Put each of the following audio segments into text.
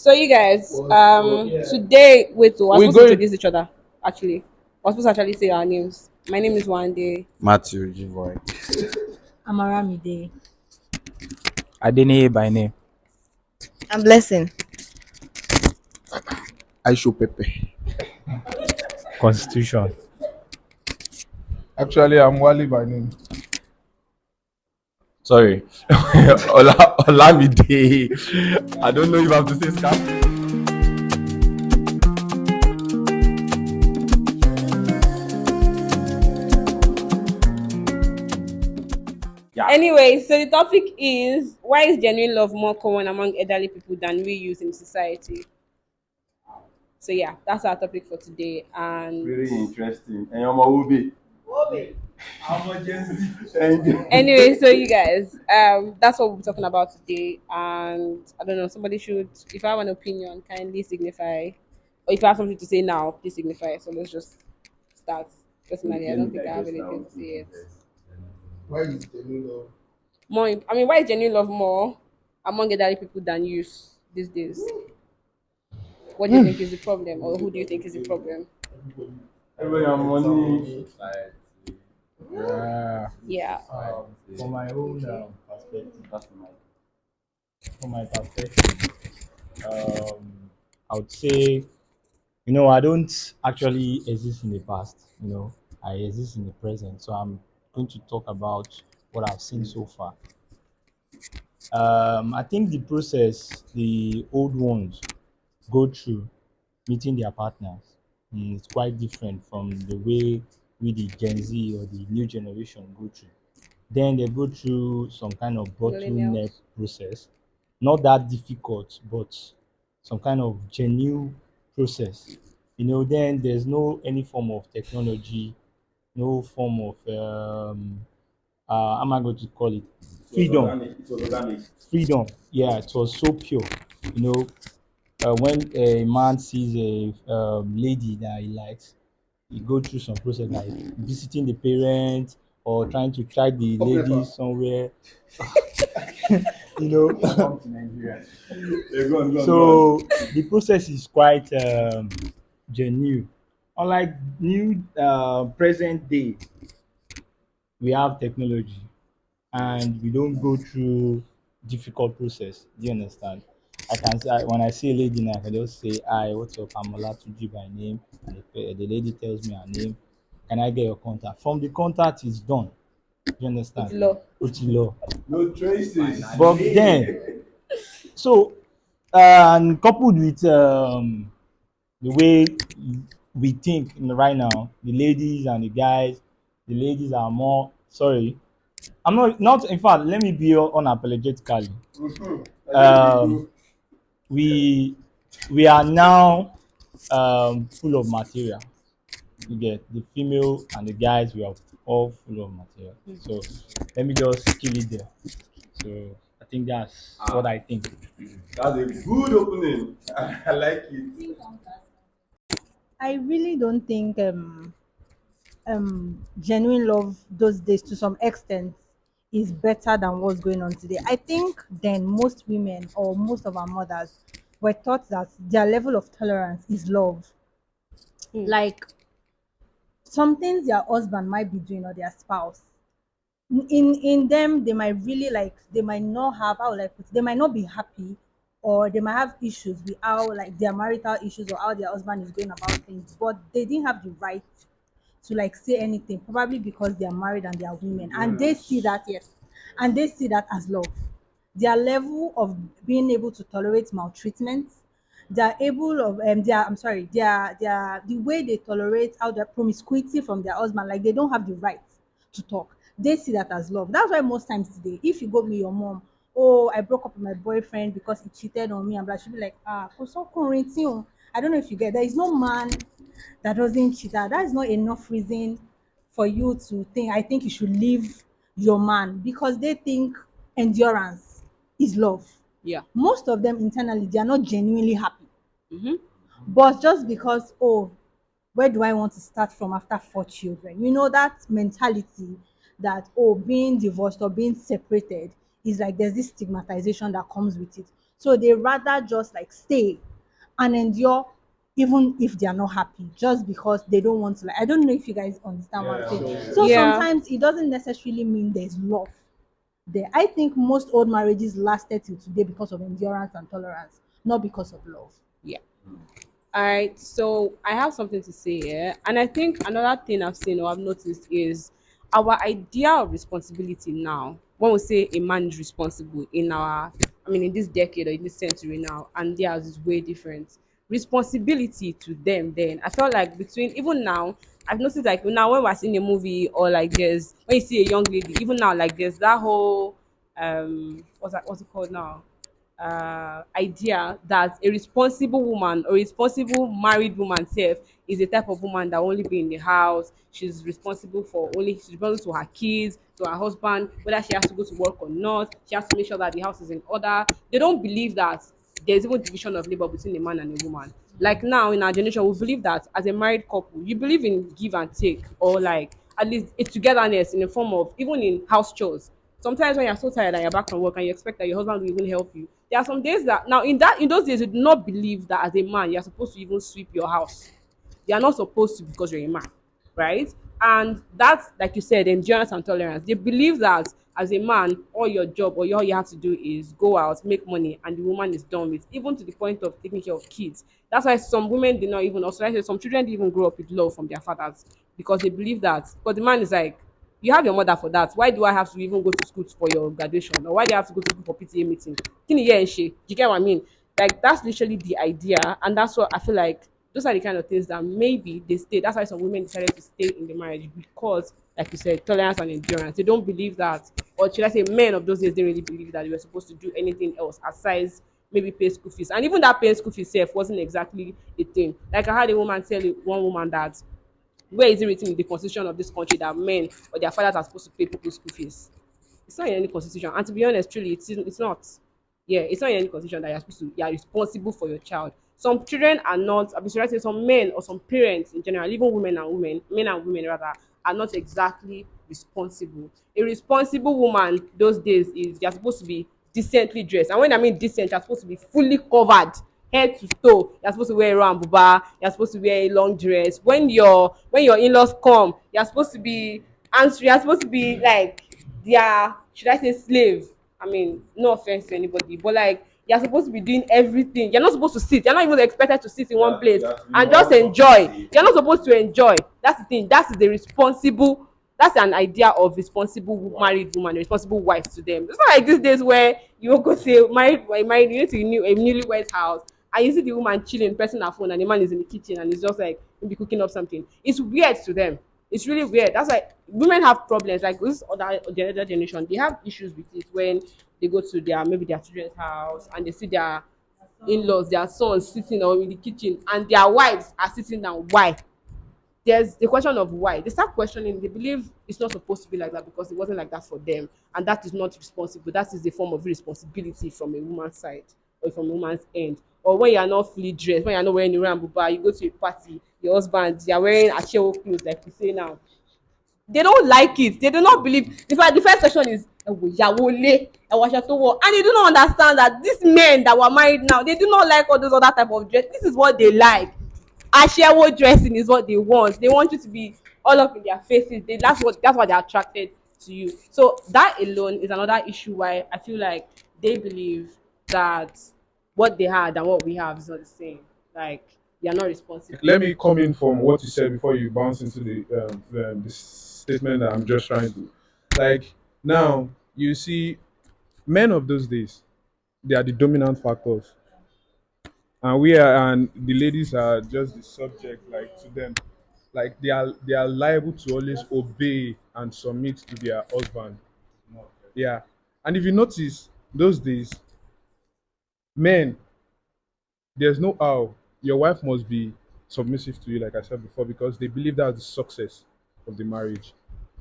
So you guys, today we're We supposed to going introduce each other. Actually, we're supposed to actually say our names. My name is Wande. Matthew Givoy. Amaramide. Adeniyi by name. I'm blessing. I show Pepe. Constitution. Actually, I'm Wally by name. Sorry. Olamide. I don't know if I have to say scam. Anyway, so the topic is why is genuine love more common among elderly people than we use in society? So yeah, that's our topic for today. And Very interesting. And I'm a Ubi. anyway, so you guys, that's what we're talking about today. And I don't know, somebody should, if I have an opinion, kindly signify, or if I have something to say now, please signify. So let's just start. Personally, I don't think I have anything to say yet. Why is genuine love? Why is genuine love more among elderly people than youth these days? What do you think is the problem, or who do you think is the problem? Everybody have money. Yeah. Yeah. For my own perspective, I would say, I don't actually exist in the past. I exist in the present. So I'm going to talk about what I've seen so far. I think the process the old ones go through meeting their partners is quite different from the way we, the Gen Z or the new generation, go through. Then they go through some kind of bottleneck Millennials. process, not that difficult, but some kind of genuine process. Then there's no any form of technology, no form of how am I going to call it? Freedom. It was organic. Freedom. Yeah, it was so pure. You know, when a man sees a lady that he likes, he go through some process like visiting the parents or trying to try the lady somewhere. you know. Come to Nigeria. Yeah, go on, go on, go on. So the process is quite genuine. Unlike new present day, we have technology and we don't go through difficult process. Do you understand? When I see a lady now, I can just say, "Hi, what's up? I'm Olatuji by name." And the lady tells me her name. Can I get your contact? From the contact, it's done. Do you It's understand? law. It's law. No traces. But then, so and coupled with the way we think right now, the ladies and the guys, the ladies are more sorry. I'm not in fact, let me be unapologetically. Um, we we are now full of material. You get the female and the guys, we are all full of material. So let me just kill it there. So I think that's what I think. That's a good opening. I like it. I really don't think genuine love those days to some extent is better than what's going on today. I think then most women or most of our mothers were taught that their level of tolerance is love. Like some things their husband might be doing or their spouse. In them they might really like they might not have how like they might not be happy or they might have issues with how like their marital issues or how their husband is going about things, but they didn't have the right to like say anything, probably because they are married and they are women and they see that, yes, and they see that as love. Their level of being able to tolerate maltreatment, they're able of their I'm sorry, their the way they tolerate how their promiscuity from their husband, like they don't have the right to talk. They see that as love. That's why most times today, if you go meet your mom, oh, I broke up with my boyfriend because he cheated on me, and blah, she'll be like, ah, I don't know if you get there is no man that doesn't cheat. That is not enough reason for you to think I think you should leave your man, because they think endurance is love. Yeah. Most of them internally they are not genuinely happy. Mm-hmm. But just because, oh, where do I want to start from after 4 children? You know, that mentality that, oh, being divorced or being separated is like there's this stigmatization that comes with it. So they rather just like stay and endure even if they are not happy, just because they don't want to, like, I don't know if you guys understand what I'm Yeah, saying. yeah. So Yeah. sometimes it doesn't necessarily mean there's love there. I think most old marriages lasted till today because of endurance and tolerance, not because of love. Yeah. All right, so I have something to say here, and I think another thing I've seen or I've noticed is our idea of responsibility now. When we say a man is responsible in our, I mean, in this decade or in this century now, and theirs is way different. Responsibility to them, then I felt like between even now, I've noticed like now when we're seeing a movie or like there's when you see a young lady, even now like there's that whole what's it called now, idea that a responsible woman or responsible married woman self is the type of woman that will only be in the house. She's responsible to her kids, to her husband, whether she has to go to work or not. She has to make sure that the house is in order. They don't believe that there's even division of labor between a man and a woman. Like now in our generation, we believe that as a married couple, you believe in give and take, or like at least a togetherness in the form of even in house chores. Sometimes when you're so tired and you're back from work and you expect that your husband will even help you, there are some days that now in those days you do not believe that as a man you're supposed to even sweep your house. You are not supposed to because you're a man, right? And that's like you said, endurance and tolerance. They believe that as a man, all your job or all you have to do is go out, make money, and the woman is done with, even to the point of taking care of kids. That's why some women did not even, or should I say, some children didn't even grow up with love from their fathers because they believe that. But the man is like, you have your mother for that. Why do I have to even go to school for your graduation? Or why do I have to go to school for PTA meeting? Can you hear and shit? You get what I mean? Like that's literally the idea, and that's what I feel like those are the kind of things that maybe they stay. That's why some women decided to stay in the marriage because, like you said, tolerance and endurance. They don't believe that, or should I say, men of those days didn't really believe that they were supposed to do anything else aside maybe pay school fees. And even that paying school fees itself wasn't exactly a thing. Like I had a woman tell one woman that where is it written in the constitution of this country that men or their fathers are supposed to pay people's school fees? It's not in any constitution. And to be honest, truly, it's not. Yeah, it's not in any constitution that you're supposed to, you're responsible for your child. Some children are not, I mean, should I say some men or some parents in general, even women, men and women rather, are not exactly responsible. A responsible woman those days is you're supposed to be decently dressed. And when I mean decent, you're supposed to be fully covered head to toe. You're supposed to wear a round buba, you're supposed to wear a long dress. When your in-laws come, you're supposed to be answering, you're supposed to be like their, should I say, slave. I mean, no offense to anybody, but like you're supposed to be doing everything. You're not supposed to sit. You're not even expected to sit in one place You have to be and just more enjoy. submissive. You're not supposed to enjoy. That's the thing. That is the responsible. That's an idea of responsible married woman, a responsible wife to them. It's not like these days where you go to married, you need to a newlywed house and you see the woman chilling, pressing her phone, and the man is in the kitchen and it's just like maybe cooking up something. It's weird to them. It's really weird. That's why women have problems. Like this other the other generation, they have issues with it when they go to their maybe their children's house and they see their in-laws, their sons sitting or in the kitchen, and their wives are sitting down. Why? There's the question of why. They start questioning. They believe it's not supposed to be like that because it wasn't like that for them, and that is not responsible. That is a form of responsibility from a woman's side or from a woman's end. Or when you are not fully dressed, when you are not wearing a rambuba, you go to a party, your husband, you are wearing achewo clothes like we say now. They don't like it. They do not believe. In fact, the first question is ẹwò ìyàwó ilé ẹwọ aṣọ tó wọ, and they do not understand that these men that were married now, they do not like all those other type of dress. This is what they like. Aṣẹ́wó dressing is what they want. They want you to be all up in their faces. That's what they're attracted to you. So that alone is another issue why I feel like they believe that what they had and what we have is not the same. Like they are not responsible. Let me come in from what you said before you bounce into the statement that I'm just trying to. Like, now, you see, men of those days, they are the dominant factors. And the ladies are just the subject, like to them. Like they are liable to always obey and submit to their husband. Yeah. And if you notice, those days, men, there's no how your wife must be submissive to you, like I said before, because they believe that's the success of the marriage.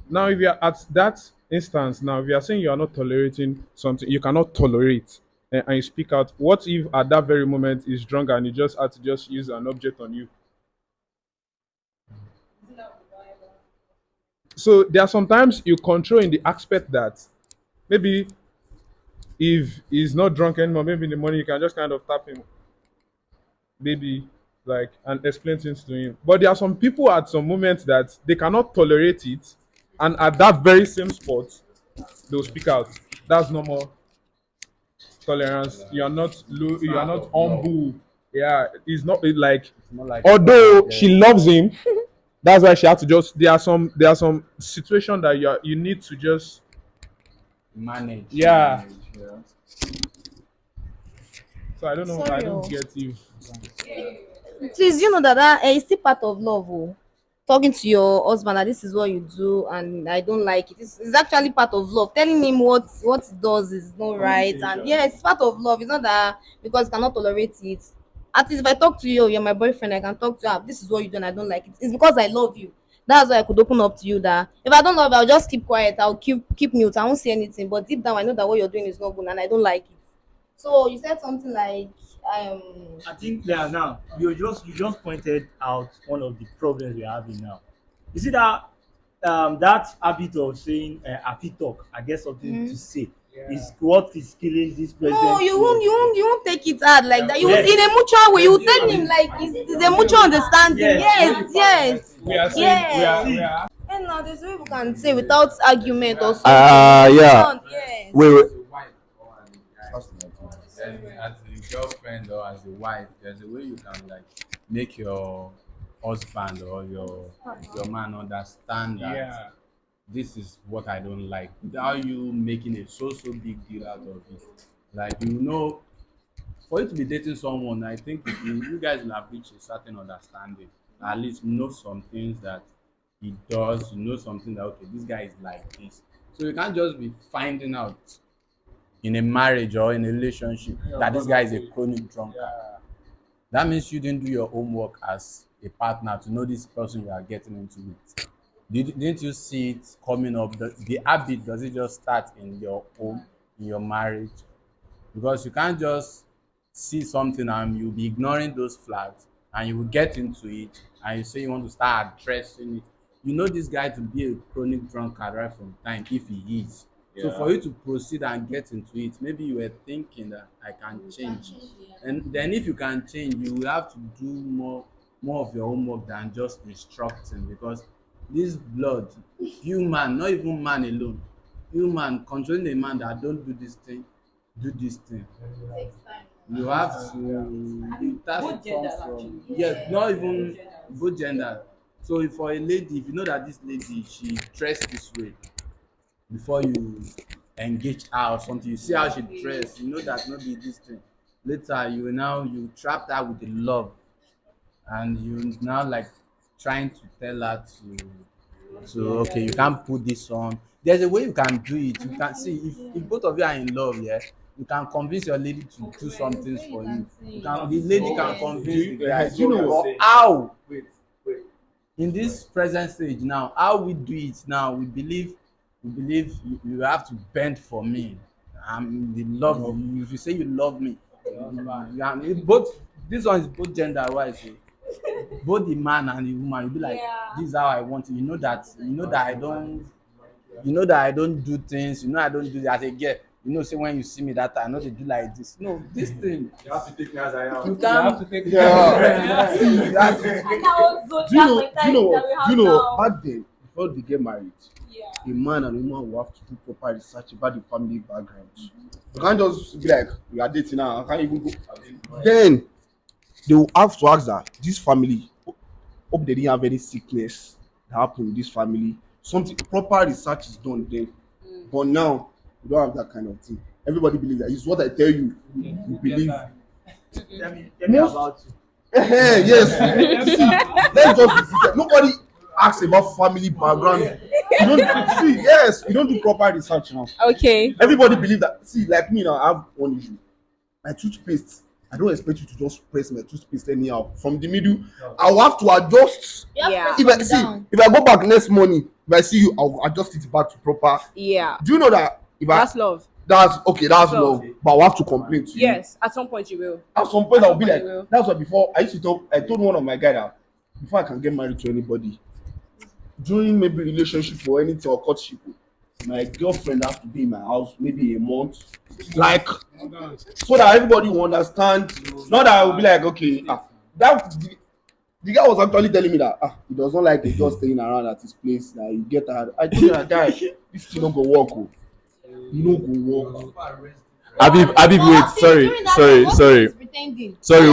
Now, if you are at that instance, now if you are saying you are not tolerating something, you cannot tolerate, and you speak out. What if at that very moment is drunk and he just had to just use an object on you? So there are sometimes you control in the aspect that maybe if he's not drunk anymore, maybe in the morning you can just kind of tap him, maybe, like, and explain things to him. But there are some people at some moments that they cannot tolerate it, and at that very same spot, they'll speak out. That's no more tolerance. You are not low. You are not humble. Yeah, it's not like. More like Although she loves him, that's why she had to just. There are some situation that you need to just. manage. Yeah. Manage, yeah. So I don't know. I Sorry, don't oh. get you. Please, you know that it's still part of love. Oh. Talking to your husband that this is what you do and I don't like it. It's actually part of love. Telling him what he does is not right. And Communication. yes, it's part of love. It's not that because you cannot tolerate it. At least if I talk to you, you're my boyfriend, I can talk to you. This is what you do and I don't like it. It's because I love you. That's why I could open up to you that if I don't love you, I'll just keep quiet. I'll keep mute. I won't say anything. But deep down I know that what you're doing is not good and I don't like it. So you said something like I think yeah, now you just pointed out one of the problems we're having now. You see that that habit of saying I fit talk, I get something to say is what is killing this present. no, you won't take it hard like that. You Yes. in a mutual way. You tell him like it's a mutual understanding. Yes. Yes. We are saying Yes. And now there's way we can say without argument or something. Yeah. Yes. Wait, wait. As a wife or as a guy, as a girlfriend or as a wife, there's a way you can like make your husband or your man understand that yeah. this is what I don't like without you making a so big deal out of it. Like for you to be dating someone, I think if you guys will have reached a certain understanding. At least know some things that he does. You know something that okay, this guy is like this. So you can't just be finding out in a marriage or in a relationship that this guy is a chronic drunkard. That means you didn't do your homework as a partner to know this person you are getting into it. Didn't you see it coming up? The habit, does it just start in your home, in your marriage? Because you can't just see something and you'll be ignoring those flags and you will get into it and you say you want to start addressing it. You know this guy to be a chronic drunkard right from time if he is. So for you to proceed and get into it, maybe you were thinking that I can change. And then if you can change, you will have to do more of your homework than just instructing because this blood, human, not even man alone, human controlling a man that don't do this thing. You have to that's Both come genders, from actually. yes, not even both gender. So if for a lady, if you know that this lady she dressed this way before you engage her or something, you see how she dress, you know that not be this thing. Later you trap that with the love and you now like trying to tell her to okay, you can't put this on. There's a way you can do it. You can see if both of you are in love, yeah, you can convince your lady to do some things for you. The lady can convince the guy. Do you know But how Wait. in this present stage now, how we do it now, we believe you have to bend for me. The love you. If you say you love me, both this one is both gender wise. Both the man and the woman, you be like, this is how I want it. You know that I don't do things. You know I don't do that again. You know, say when you see me that time, I know they do like this. No, this thing You have to take me as I am. you can't. Yeah. You have to- Do you know back then before they get married, Yeah. a man and a woman will have to do proper research about the family background. You can't just be like, we are dating now, I can't even go. Then they will have to ask that this family, hope they didn't have any sickness that happened in this family. Something proper research is done then. But now we don't have that kind of thing. Everybody believes that. It's what I tell you. You believe. Tell me Most- about you. Yes. See, let's just be sincere. Nobody asks about family background. You don't see, yes, we don't do proper research now. Okay. Everybody believe that. See, like me now, I have one issue. My toothpaste, I don't expect you to just press my toothpaste anyhow. From the middle, I'll have to adjust. Yeah. If I go back next morning, if I see you, I'll adjust it back to proper. Yeah. Do you know that if That's love. that's okay, that's So- love, but I'll have to complain to you. Yes. At some point you will. At some point, At I'll some be point like, you will. that's why before I told one of my guys that before I can get married to anybody, during maybe relationship or anything or courtship, my girlfriend has to be in my house maybe a month, like so that everybody will understand. Not that I will be like, okay, that the guy was actually telling me that he does not like the girl staying around at his place. That you get her. I told him, guy, this thing not go work. Oh. You no go work. Habib, wait. Sorry,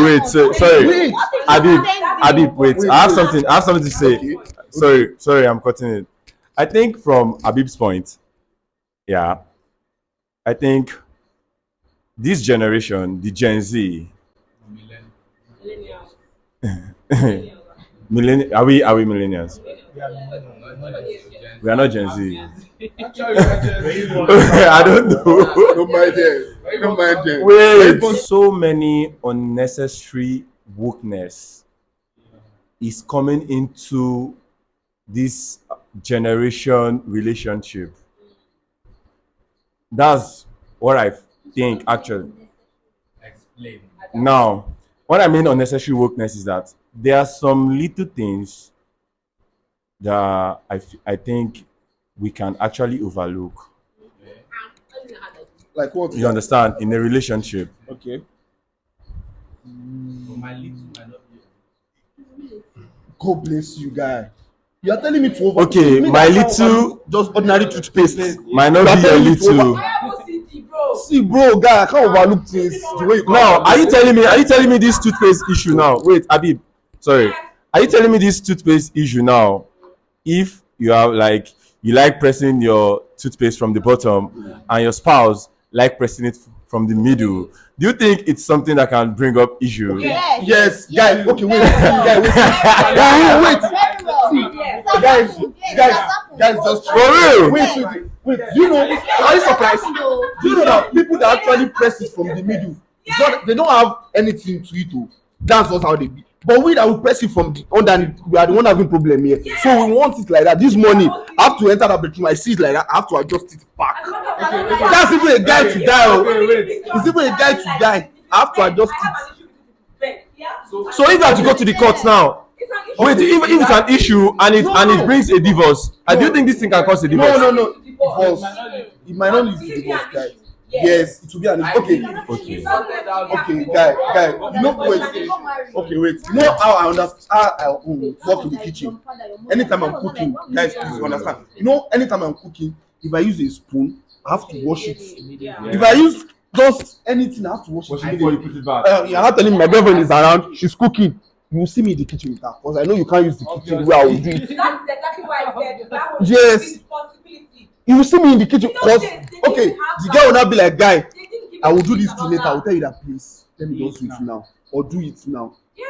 wait. Sorry. Habib, wait. I have something to say. Okay. Sorry, I'm cutting it. I think from Habib's point, yeah, I think this generation, the Gen Z, are we millennials? We are not Gen Z. I don't know. Don't mind them. Don't mind them. Wait, so many unnecessary wokeness is coming into this generation relationship. That's what I think actually. Explain. Now, what I mean unnecessary wokeness is that there are some little things that I think we can actually overlook. Like what? You understand? In a relationship. Okay. For my little, I love you. God bless you, guy. You are telling me to over. Okay, Me my that little just ordinary toothpaste. might not You be a telling me to little. See, bro, guy, I can't overlook things the way you come. Now, are you telling me this toothpaste issue now? Wait, Habib, sorry. Are you telling me this toothpaste issue now? If you have like you like pressing your toothpaste from the bottom and your spouse like pressing it from the middle, do you think it's something that can bring up issue? Yes, guy. Okay, wait, guy, wait. Guys, just For real? Wait. You know, are you surprised? Do you know that people that actually press it from the middle, it's not, they don't have anything to it. Oh. That's not how they be. But we that will press it from the underneath, we are the one having problem here. So we want it like that. This morning, I have to enter that bedroom. I see it like that. I have to adjust it back. That's even a guy to die. Oh. It's even a guy to die. I have to adjust it. So if you have to go to the court now, wait, if it's an issue and it brings a divorce, do you think this thing can cause a divorce? No. Divorce. It might not lead to divorce, guys. Yes, it will be an okay. Okay, guy. You know, wait. Okay, wait. You know how I understand how I work in the kitchen. Anytime I'm cooking, guys, please understand. You know, anytime I'm cooking, if I use a spoon, I have to wash it. If I use just anything, I have to wash it Before you put it back. You're not telling me my girlfriend is around. She's cooking. You will see me in the kitchen with her because I know you can't use the kitchen where I will do it. That's exactly why I said that was Yes. responsibility. You will see me in the kitchen because okay, the guy will not be like, guy, I will do this thing later. I will tell you that, please, let me just do it now or do it now. Yeah.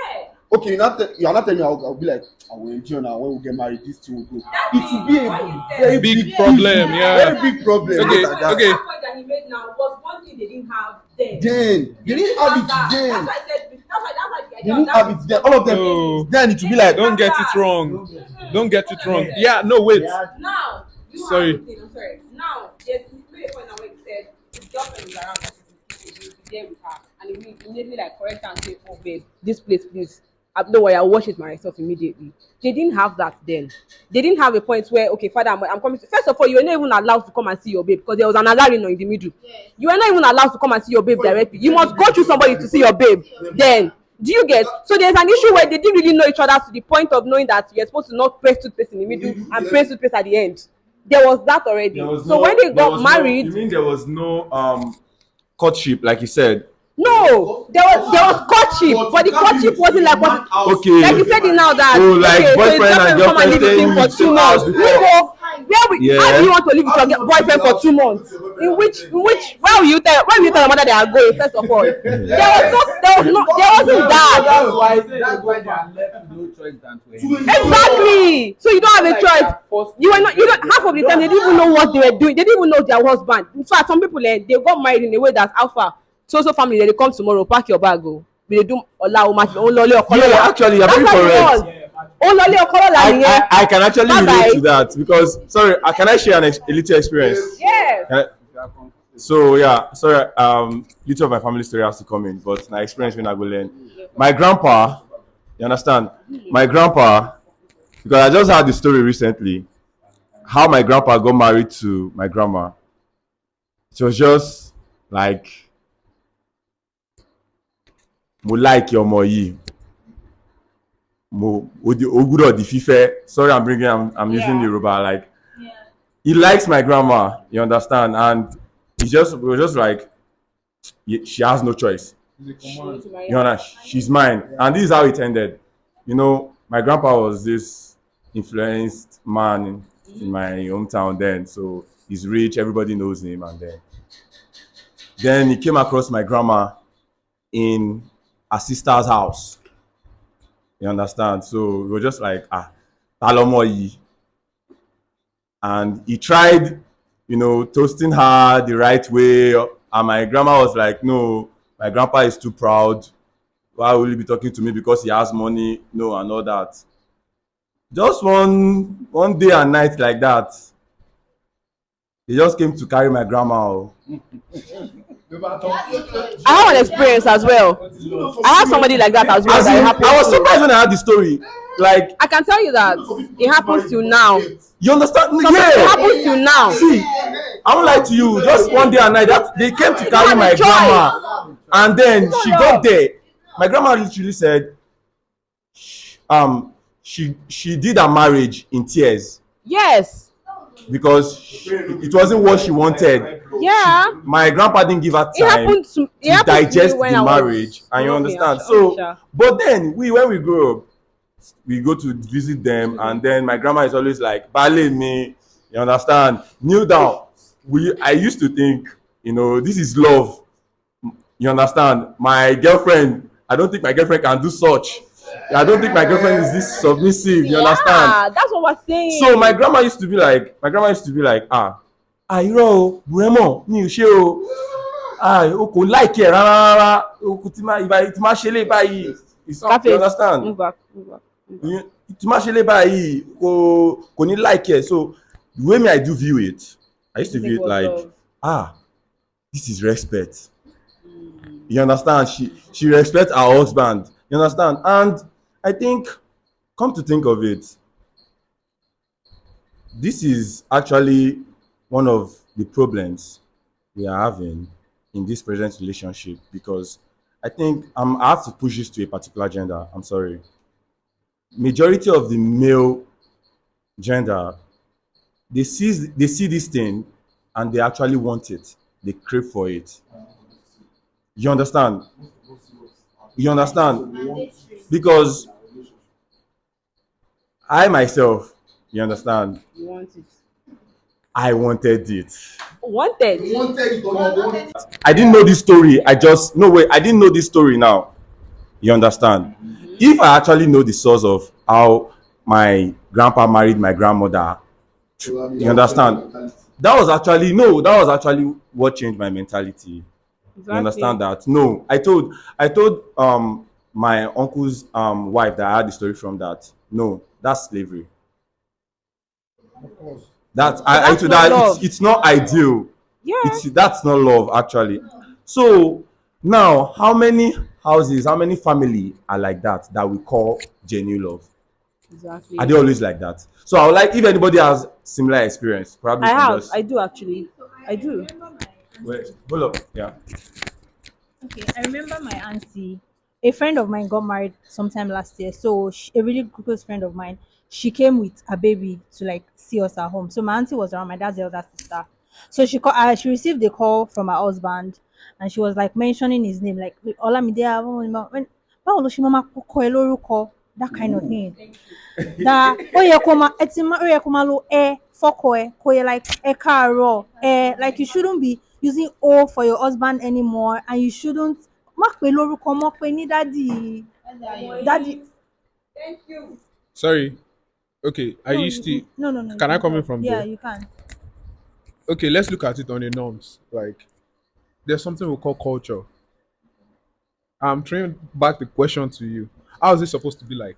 Okay, you are not telling me I'll be like, I will enjoy now when we get married. This thing will go. It will be a very Big problem, yeah. very big problem. Okay, later, guys. okay. That point that he made now was one thing they didn't have then. Then they didn't have it That's then. why I said that's why the They idea didn't of have it then. All of them. No. Then it will be like, Don't get it wrong. Don't get it wrong. Yeah, no, wait. now you Sorry. have something, I'm sorry. Now there's made a point now where he said his girlfriend is around that she's be there with her and he will immediately like correct her and say, oh babe, this place please. Don't worry, I'll wash it myself immediately. They didn't have that then. They didn't have a point where, okay, father, I'm coming to. First of all, you were not even allowed to come and see your babe because there was an alarm in the middle. Yes. You were not even allowed to come and see your babe directly. You must go through somebody to see your babe. Then, do you get? So there's an issue where they didn't really know each other to the point of knowing that you're supposed to not press toothpaste in the middle and press toothpaste at the end. There was that already. So when they got married, you mean there was no courtship, like you said? No, there was courtship, but the courtship wasn't like what. Okay. Like you said it now that. Oh, like okay, boyfriend so and come and live with him girlfriend for staying 2 months. before. How do you want to live with your boyfriend for 2 months? Where will you tell your mother they are going? First of all, there wasn't that. That's why they are left with no choice than to enjoy. Exactly. So you don't have a choice. You don't half of the time they didn't even know what they were doing. They didn't even know their husband. In fact, some people they got married in a way that's alpha. So family they come tomorrow, pack your bag, go. They do Yeah, actually, you're very correct. I can actually relate to that because can I share a little experience? Yes. So yeah, sorry, little of my family story has to come in, but my experience when I go learn. My grandpa, you understand? My grandpa, because I just heard the story recently. how my grandpa got married to my grandma. It was just like mo like ọmọ yìí, mo o gbúdọ̀ di fífẹ́. Sorry, I'm using Yeah. Yoruba. Like he likes my grandma, you understand, and we were just like she has no choice. You know, she's mine, and this is how it ended. You know, my grandpa was this influenced man in my hometown then, so he's rich, everybody knows him, and then he came across my grandma in her sister's house. You understand? So we were just like, talomo yi. And he tried, you know, toasting her the right way, and my grandma was like, no, my grandpa is too proud. Why will he be talking to me because he has money? No, and all that. Just one day and night like that, they just came to carry my grandma. Oh. I have an experience as well. I have somebody like that as well. As That it in, happened I was to. surprised when I heard the story. Like, I can tell you that it happens till now. you understand? It Yeah. happens till now. See, I won't lie to you. Just one day and night, that they came to carry have my a choice. grandma, and then she got there. My grandma literally said, she did her marriage in tears Yes. because it wasn't what she wanted. Yeah. My grandpa didn't give her It time happened to. It to happened to me digest when the I was marriage, and you growing understand. up. So, but then when we grow up, we go to visit them, and then my grandma is always like, "Bale me," you understand? Kneel down. I used to think, you know, this is love. You understand? My girlfriend, I don't think my girlfriend can do such. I don't think my girlfriend is this submissive. You understand? Yeah, that's what we're saying. So my grandma used to be like, irọ́ o, Buremo, mi ò ṣe o, o kò like ẹ̀ rárá rárá, o kò tí máa ṣe lé báyìí. You understand? Move back. Move back. Tí máa ṣe lé báyìí, kò ní like ẹ̀. So the way me I do view it, I used to view it like, this is respect. You understand? She respects her husband. You understand? And I think, come to think of it, this is actually one of the problems we are having in this present relationship, because I think I have to push this to a particular gender. I'm sorry. Majority of the male gender, they see this thing and they actually want it. They crave for it. You understand? You understand? Because I myself, you understand, You want it. I wanted it. Wanted. I didn't know this story. I didn't know this story now. You understand? If I actually know the source of how my grandpa married my grandmother, you understand? That was actually what changed my mentality. You understand that? No, I told my uncle's wife that I had the story from that. No, that's slavery. It's not ideal. Yeah. That's not love actually. So now, how many houses, how many family are like that we call genuine love? Exactly. Are they always like that? So I would like if anybody has similar experience, probably. I do actually. I do. Wait, hold up. Yeah. Okay, I remember my auntie, a friend of mine got married sometime last year. So a really close friend of mine, she came with a baby to like see us at home. So my auntie was around, my dad's elder sister. So she received a call from her husband, and she was like mentioning his name, like Olamide, báwo ló ṣe máa kọ́kọ́ ẹ lórúkọ, that kind of thing. That ó yẹ kó máa lo ẹ fọ́kọ ẹ, kó yẹ like ẹ káàárọ̀, like you shouldn't be using O for your husband anymore, and you shouldn't má pè lórúkọ mọ́, pè ní daddy. Thank you. Sorry. Okay, are you still? No. Can I come in from Yeah, there? you can. Okay, let's look at it on the norms. Like, there's something we call culture. I'm throwing back the question to you. How is it supposed to be like?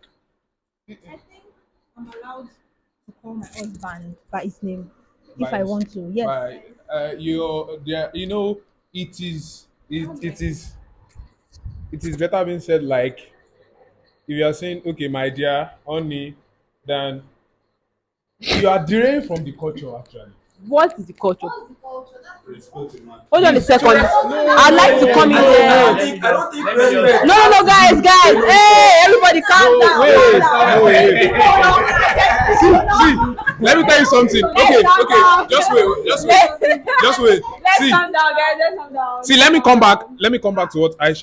I think I'm allowed to call my husband by his name if By I his- want to. Yes. You know, it is better being said like, if you are saying, okay, my dear, honey, than You are derailing from the culture actually. What is the culture? Hold on a second. I'd like to come in here. No, guys. Hey, everybody calm down. Wait. See, let me tell you something. Okay, just wait. Let's See, calm down, guys. Let's calm down. see, let me come back to what I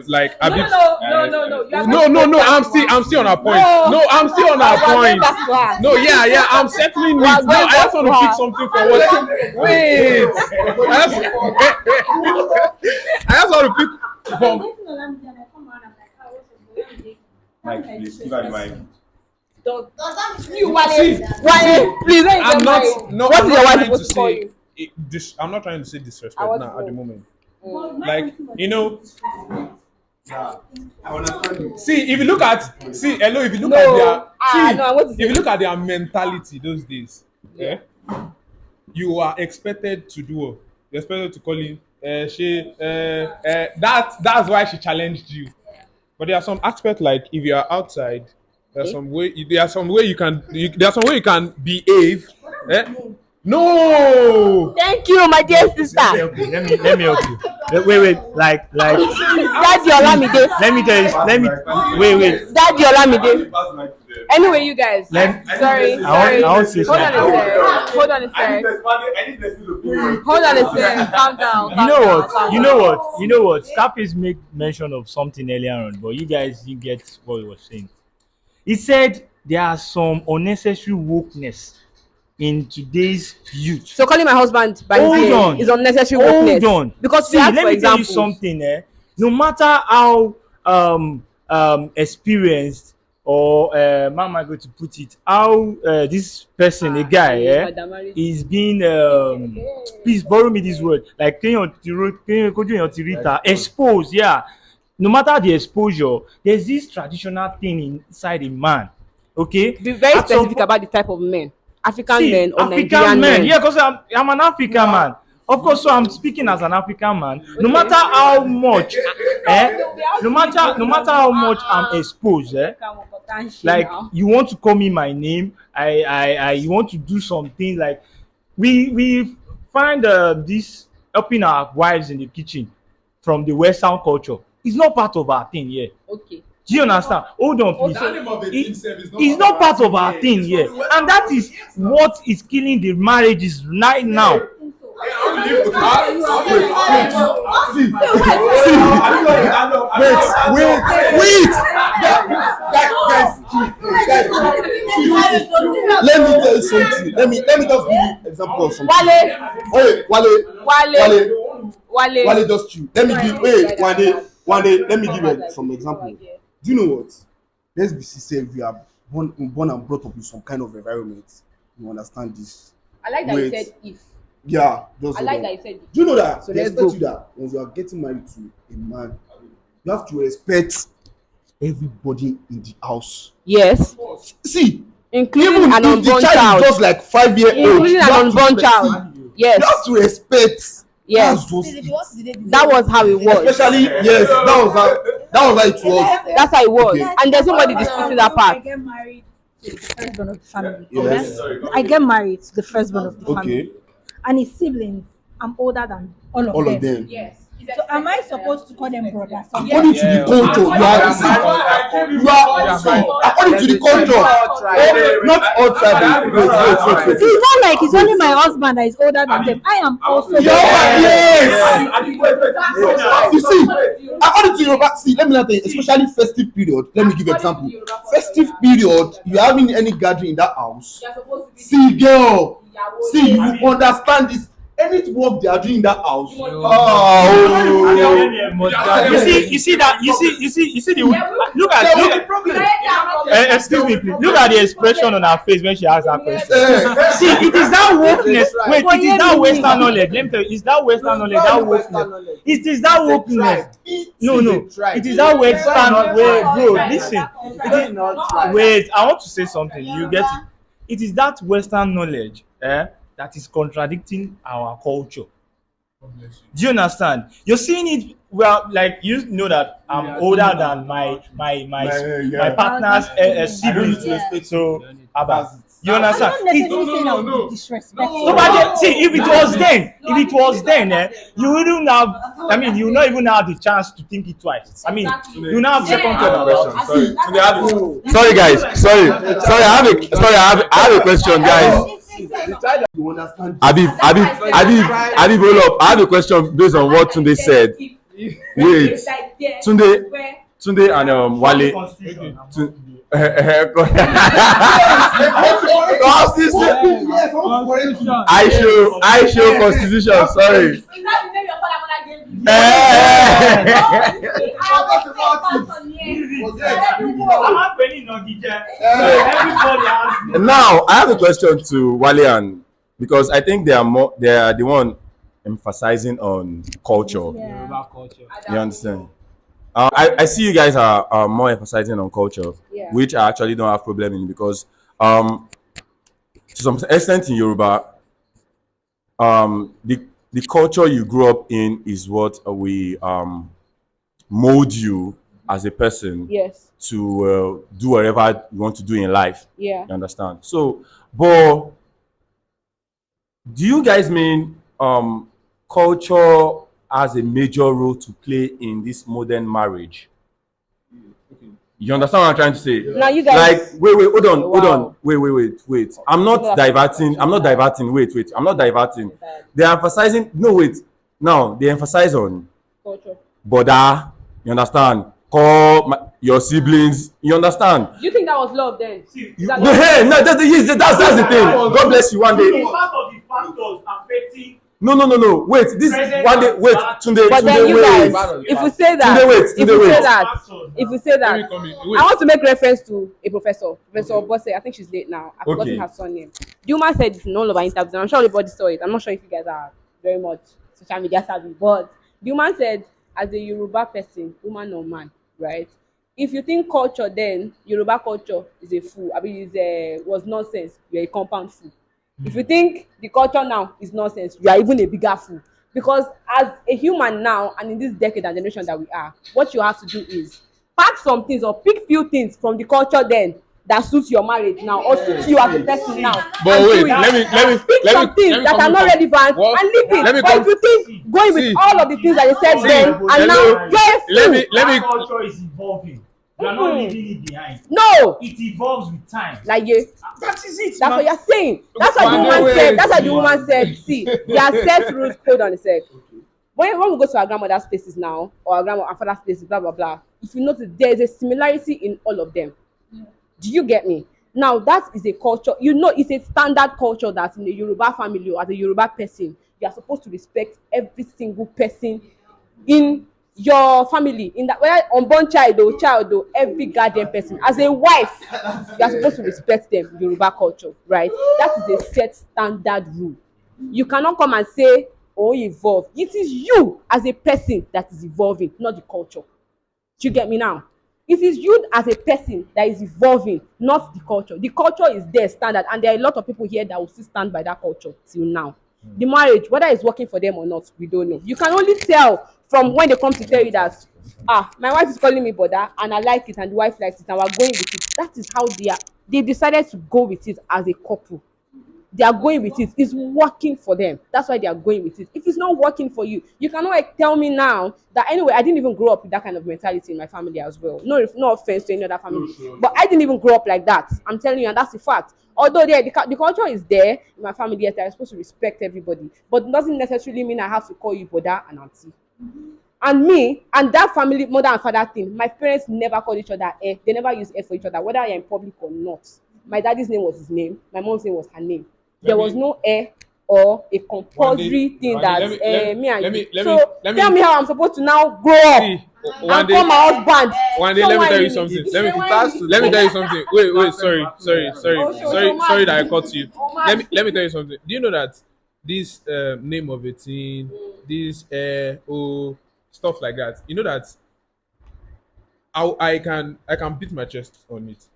like. No. No. I'm still on our point. No, I'm still on our point. No, yeah. I'm settling it. No, I just want to pick something for what. Wait. I just want to pick from. Mike, please give her the mic. You, Wale, please. I'm not. No, What I'm is not your wife trying to supposed to call say. you? I'm not trying to say disrespect I was now at the moment. Mm. Like I understand you. see if you look at at their No, I want to if say. you look at their mentality those days, yeah, you are expected to do what? You're expected to call in. That's why she challenged you. But there are some aspects like if you are outside, there's some way you can behave. Eh? No. Thank you, my dear sister. Let me help you. Wait, like Daddy Olamide. let me tell you. Wait. Daddy Olamide. Anyway, you guys. Sorry. I want to say Hold on a sec. Hold on a sec. Calm down. You know what? Scarface made mention of something earlier on, but you guys didn't get what he was saying. He said there are some unnecessary wokeness in today's youth. So calling my husband by his name is unnecessary wokeness. Hold on. Because see, let me tell you something. No matter how experienced or how am I going to put it? How this person, a guy, is being please borrow me this word. Like exposed, yeah. No matter the exposure, there's this traditional thing inside a man. Okay, be very specific about the type of men. African men or African Nigerian men. Yeah, because I'm an African man. Of course, so I'm speaking as an African man. No matter how much, no matter how much I'm exposed, like you want to call me my name, you want to do something like we find this helping our wives in the kitchen from the Western culture. It's not part of our thing here. Okay. Do you understand? Hold on, please. It's not part of our thing here, and that is what is killing the marriages right now. Wait. Guys. Let me tell you something. Let me just give you example of something. Wale, just you. Let me give. One day. Let me give you some example. Do you know what? Let's be sincere. We are born and brought up in some kind of environment. You understand this? I like that you said if. Yeah, just I like that you said if. Do you know that? So they let's expect go. you that when you are getting married to a man, you have to respect everybody in the house. Yes. See, Including even an if the unborn child child. is just like 5 years old, Including you an have to unborn respect- child. Yes. You have to respect. Yes. That's just That was how it was. especially yes. That was how it was. That's how it was. Okay. And there's nobody disputing that I part. get married to the firstborn of the family. Yes. I get married to the firstborn of the Okay. family. And his siblings, I'm older than all of them. Yes. So am I supposed to call them brothers? According to the culture, you are according to the culture. Not all tribal. Wait. It's not like it's only my husband that is older than them. I am also. Yes. You see, according to Yoruba, see, let me not tell you, especially festive period. Let me give example. Festive period, you having any gathering in that house. See, girl, see, you understand this. Any work they are doing in that house. You see the excuse me, please. Look at the expression on her face when she asked that question. See, it is that wokeness. Wait, it is that Western knowledge. Let me tell you, it's that Western knowledge, that wokeness. It is that wokeness. No. It is that Western way, bro. Listen. Wait, I want to say something. You get it? It is that Western knowledge, that is contradicting our culture. Do you understand? You're seeing it well, like you know that I'm older than my partner's siblings. So Abba, You understand? I'm not necessarily No, saying no, I would no. be disrespectful. No, but see, if it was then, you wouldn't have. I mean, you not even have the chance to think it twice. I mean, you now have second thought. Sorry guys, sorry, I have a question, guys. You understand? Habib, hold up. I have a question based on what Tunde said. Wait, Tunde and Wale. I show constitution. Sorry. Now I have a question to Wale, and because I think they are the one emphasizing on culture. Yeah. You understand? I see you guys are more emphasizing on culture, Yeah. which I actually don't have problem in, because to some extent in Yoruba, the culture you grew up in is what we mold you as a person Yes. to do whatever you want to do in life. Yeah. You understand? So, but do you guys mean culture has a major role to play in this modern marriage? You understand what I'm trying to say? Now you guys. Like, wait, hold on, Wow. wait. I'm not diverting. Wait. I'm not diverting. They're emphasizing. No, wait. Now they emphasize on Culture. border. You understand? Call your siblings. You understand? Do you think that was love then? Is that No, love? hey, no, that's the thing. God bless you one day. Part of the factors affecting. No. Wait, this one day. Wait, Tunde. But then you Wait. guys, if you say that, Tunde, wait. if you say Wait. that, if you say Let that, me come in. I Wait. want to make reference to a professor, Professor Bosse. I think she's late now. I've forgotten Okay. her surname. The woman said this in all of our interviews, and I'm sure everybody saw it. I'm not sure if you guys are very much social media savvy, but the woman said, as a Yoruba person, woman or man, right? If you think culture, then Yoruba culture is a fool. I mean, was nonsense. You're a compound fool. If you think the culture now is nonsense, you are even a bigger fool. Because as a human now, and in this decade and generation that we are, what you have to do is pack some things or pick few things from the culture then that suits your marriage now or suits you as a person now. But and wait, do it. Pick some things that are not relevant What? and leave it. Let me But if you think going with See. all of the things that you said then and hello. now you're a fool. Let me That culture is evolving. You are not leaving it behind. No, It evolves with time. like you. That is it. That's what you're saying. That's what the Wale, woman wait. said. That's what the woman said. See, there are set rules. Hold on a sec. When we go to our grandmother's places now, or our grandma and father's places, blah blah blah. If you notice, there is a similarity in all of them. Do you get me? Now that is a culture. You know, it's a standard culture that in a Yoruba family or as a Yoruba person, you are supposed to respect every single person in your family. In that, whether unborn child or every guardian person. As a wife, you are supposed to respect them. Yoruba culture, right? That is a set standard rule. You cannot come and say, "Oh, evolve." It is you as a person that is evolving, not the culture. Do you get me now? It is you as a person that is evolving, not the culture. The culture is there standard, and there are a lot of people here that will still stand by that culture till now. The marriage, whether it's working for them or not, we don't know. You can only tell from when they come to tell you that, my wife is calling me brother and I like it and the wife likes it and we're going with it. That is how they decided to go with it as a couple. They are going with it. It's working for them. That's why they are going with it. If it's not working for you, you cannot like tell me now that anyway, I didn't even grow up with that kind of mentality in my family as well. No offense to any other family, but I didn't even grow up like that. I'm telling you, and that's the fact. Although the culture is there in my family, yes, I'm supposed to respect everybody, but it doesn't necessarily mean I have to call you brother and auntie. And me and that family, mother and father thing, my parents never called each other eh. They never use eh for each other, whether you're in public or not. My daddy's name was his name. My mom's name was her name. There was no eh or a compulsory thing that me and you. So tell me how I'm supposed to now grow up and call my husband. One day, let me tell you something. Let me tell you something. Wait, sorry that I cut you. Let me tell you something. Do you know that this name of a teen, this stuff like that? You know that I can beat my chest on it.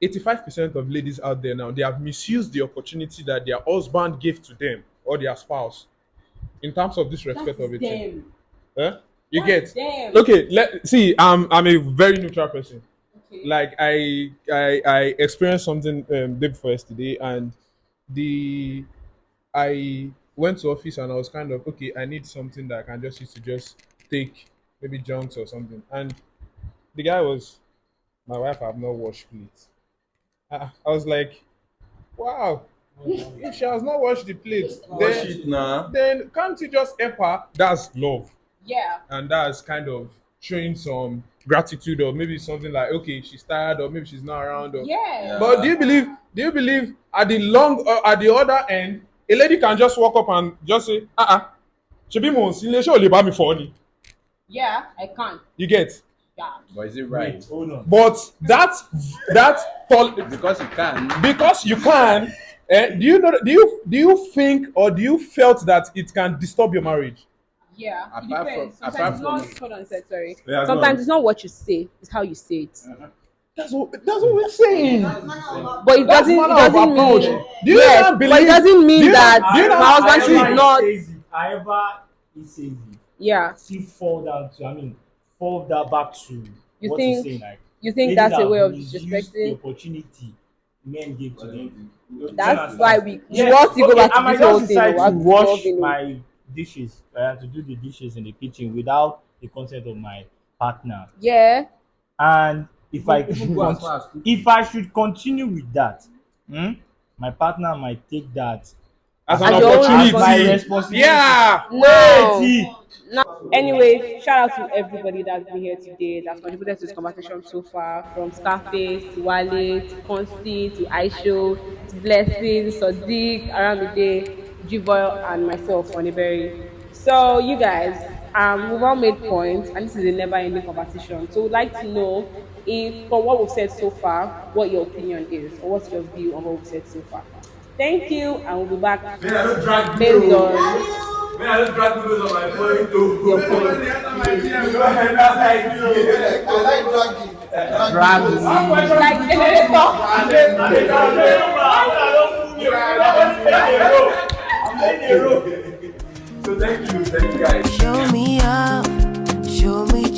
85% of ladies out there now, they have misused the opportunity that their husband gave to them or their spouse in terms of disrespect of a thing. You get? Okay, see, I'm a very neutral person. Like I experienced something day before yesterday, and the I went to office and I was kind of okay. I need something that I can just use to just take maybe junks or something. And the guy was, my wife have not washed plates. I was like, wow. If she has not washed the plates, then can't you just help her? That's love, Yeah. and that's kind of showing some gratitude, or maybe something like okay, she's tired, or maybe she's not around, or Yeah. but do you believe at the long at the other end, a lady can just walk up and just say, shebi mo nsinle ṣé o lè bá mi fọ ni? Yeah, I can't. You get? Yeah. But is it right? Wait, hold on. But Because you can. because you can. Do you know? Do you think, or do you felt that it can disturb your marriage? Yeah. It Apart depends. from- Sometimes apart it's not. from- Hold on a sec. Sorry. Yeah, go Sometimes on. it's not what you say; it's how you say it. That's what we're saying. But it That's doesn't. It manner of doesn't approach. mean. Do you Yes, not but it believe- doesn't do mean you not- that do you not- my husband should not. However, he says it. Yeah. Still fall down to. I mean, fall that back to You what think- he's saying. Like, You think ladies that's a have way of misused disrespecting? the opportunity men give to them. You That's understand? why we. Yeah, Once you go back I to might this whole just thing, decide we have to to wash solve it. my dishes, to do the dishes in the kitchen without the consent of my partner. Yeah. And if I Even go as far as cooking. if I should continue with that, my partner might take that As As an your own opportunity. my responsibility. Yeah. No. See, Anyway, shout out to everybody that's been here today, that's contributed to this conversation so far, from Scarface to Wale to Consti to Aisho to Blessing, Sadiq, Aramide, Jivoy, and myself, Oniberry. So, you guys, we've all made points, and this is a never-ending conversation. So, we'd like to know if, from what we've said so far, what your opinion is, or what's your view on what we've said so far. Thank you, and we'll be back based on Man, I just drag videos on my phone too. your point. Like generator. So thank you guys. Show me up, show me